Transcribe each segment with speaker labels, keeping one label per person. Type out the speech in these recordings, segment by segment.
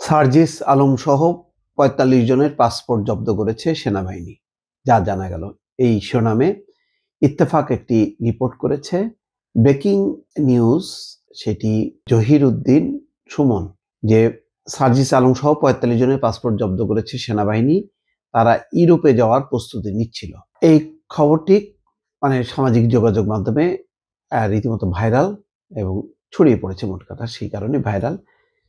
Speaker 1: সার্জিস আলম সহ ৪৫ জনের পাসপোর্ট জব্দ করেছে সেনাবাহিনী, যা জানা গেল। এই শিরোনামে ইত্তেফাক একটি রিপোর্ট করেছে। ব্রেকিং নিউজ, সেটি জহির উদ্দিন সুমন, যে সার্জিস আলম সহ ৪৫ জনের পাসপোর্ট জব্দ করেছে সেনাবাহিনী। তারা ইউরোপে যাওয়ার প্রস্তুতি নিচ্ছিল। এই খবরটি সামাজিক যোগাযোগ মাধ্যমে রীতিমতো ভাইরাল এবং ছড়িয়ে পড়েছে, মোট কথা সেই কারণে ভাইরাল।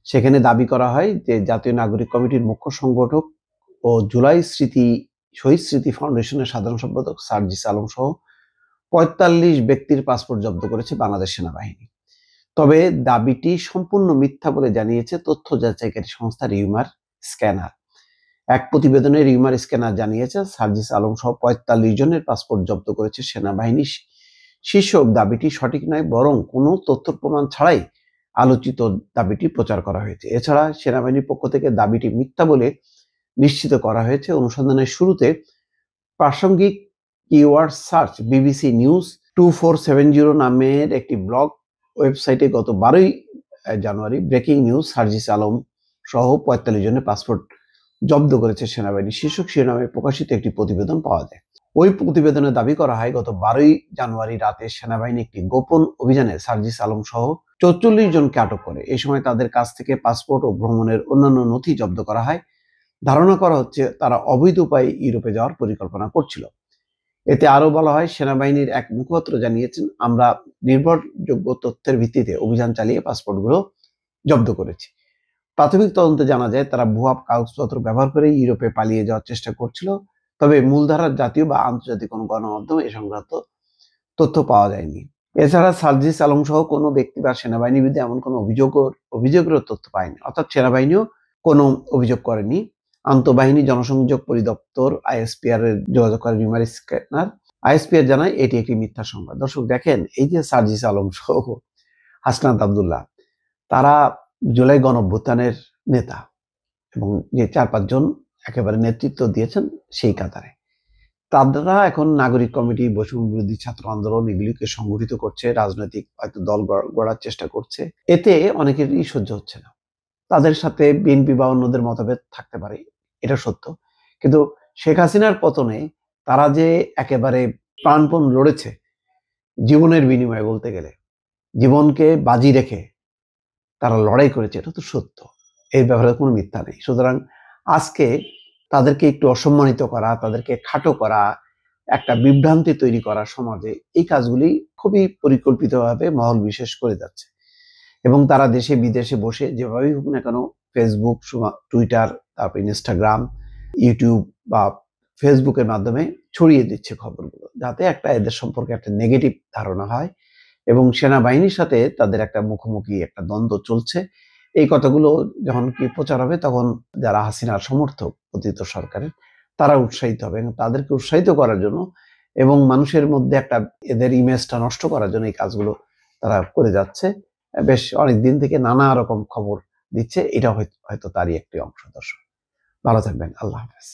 Speaker 1: সেখানে দাবি করা হয় যে জাতীয় নাগরিক কমিটির মুখ্য সংগঠক ও জুলাই শহীদ স্মৃতি ফাউন্ডেশনের সাধারণ সম্পাদক সার্জিস আলম সহ ৪৫ ব্যক্তির পাসপোর্ট জব্দ করেছে বাংলাদেশ সেনাবাহিনী। তবে দাবিটি সম্পূর্ণ মিথ্যা বলে জানিয়েছে তথ্য যাচাইকারী সংস্থা রিউমার স্ক্যানার। এক প্রতিবেদনে রিউমার স্ক্যানার জানিয়েছে সার্জিস আলম সহ ৪৫ জনের পাসপোর্ট জব্দ করেছে সেনাবাহিনী। শীর্ষক দাবিটি সঠিক নয়, বরং কোনো তথ্য প্রমাণ ছাড়াই আলোচিত দাবিটি প্রচার করা হয়েছে। এছাড়া সেনাবাহিনীর পক্ষ থেকে দাবিটি মিথ্যা বলে নিশ্চিত করা হয়েছে। অনুসন্ধানের শুরুতে প্রাসঙ্গিক কিওয়ার্ড সার্চ বিবিসি নিউজ 2470 নামের একটি ব্লগ ওয়েবসাইটে গত 12 জানুয়ারি ব্রেকিং নিউজ সার্জিস আলম সহ ৪৫ জনের পাসপোর্ট জব্দ করেছে সেনাবাহিনী শীর্ষক শিরোনামে প্রকাশিত একটি প্রতিবেদন পাওয়া যায়। ওই প্রতিবেদনে দাবি করা হয়, গত 12 জানুয়ারি রাতে সেনাবাহিনী একটি গোপন অভিযানে সার্জিস আলম সহ ৪৪ জনকে আটক করে। এই সময় তাদের কাছ থেকে পাসপোর্ট ও ভ্রমণের অন্যান্য নথি জব্দ করা হয়। ধারণা করা হচ্ছে তারা অবৈধ উপায়ে ইউরোপে যাওয়ার পরিকল্পনা করছিল। এতে আরো বলা হয়, সেনাবাহিনীর এক মুখপাত্র জানিয়েছেন, আমরা নির্ভরযোগ্য তথ্যের ভিত্তিতে অভিযান চালিয়ে পাসপোর্টগুলো জব্দ করেছি। প্রাথমিক তদন্তে জানা যায় তারা ভুয়া কাগজপত্র ব্যবহার করে ইউরোপে পালিয়ে যাওয়ার চেষ্টা করছিল। তবে মূলধারার জাতীয় বা আন্তর্জাতিক কোনো গণমাধ্যমে এ সংক্রান্ত তথ্য পাওয়া যায়নি। এছাড়া সার্জিস আলম সহ কোনো ব্যক্তি বা সেনাবাহিনীর বিরুদ্ধে এমন কোনো অভিযোগের তথ্য পায়নি, অর্থাৎ সেনাবাহিনীও কোনো অভিযোগ করেনি। আন্তঃবাহিনী জনসংযোগ পরিদপ্তর আইএসপিআর এর যোগাযোগ করে রিউমার স্ক্যানার। আইএসপিআর জানায় এটি একটি মিথ্যা সংবাদ। দর্শক দেখেন, এই যে সার্জিস আলম সহ হাসনাত আব্দুল্লাহ, তারা জুলাই গণঅভ্যুত্থানের নেতা এবং যে ৪-৫ জন একেবারে নেতৃত্ব দিয়েছেন সেই কাতারে। তারা এখন নাগরিক কমিটি, বৈষম্য বিরোধী ছাত্র আন্দোলন এগুলিকে সংগঠিত করছে, রাজনৈতিক হয়তো দল গড়ার চেষ্টা করছে। এতে অনেকেরই সহ্য হচ্ছে না। তাদের সাথে বিএনপি বা অন্যদের মতভেদ থাকতে পারে, এটা সত্য। কিন্তু শেখ হাসিনার পতনে তারা যে একেবারে প্রাণপণ লড়েছে, জীবনের বিনিময়ে বলতে গেলে জীবনকে বাজি রেখে তারা লড়াই করেছে, এটা তো সত্য। এই ব্যাপারে কোনো মিথ্যা নেই। সুতরাং আজকে তাদেরকে একটু অসম্মানিত করা, তাদেরকে খাটো করা, একটা বিভ্রান্তি তৈরি করা সমাজে, এই কাজগুলি খুবই পরিকল্পিতভাবে মহল বিশেষ করে যাচ্ছে। এবং তারা দেশে বিদেশে বসে যেভাবেই হোক না কেন ফেসবুক, টুইটার, তারপর ইনস্টাগ্রাম, ইউটিউব বা ফেসবুকের মাধ্যমে ছড়িয়ে দিচ্ছে খবরগুলো, যাতে একটা এদের সম্পর্কে একটা নেগেটিভ ধারণা হয় এবং সেনাবাহিনীর সাথে তাদের একটা মুখোমুখি একটা দ্বন্দ্ব চলছে। এই কথাগুলো যখন কি প্রচার হবে, তখন যারা হাসিনার সমর্থক পতিত সরকারের, তারা উৎসাহিত হবে এবং তাদেরকে উৎসাহিত করার জন্য এবং মানুষের মধ্যে একটা এদের ইমেজটা নষ্ট করার জন্য এই কাজগুলো তারা করে যাচ্ছে। বেশ অনেক দিন থেকে নানা রকম খবর দিচ্ছে, এটা হয়তো তারই একটি অংশ। দর্শক ভালো থাকবেন, আল্লাহ হাফেজ।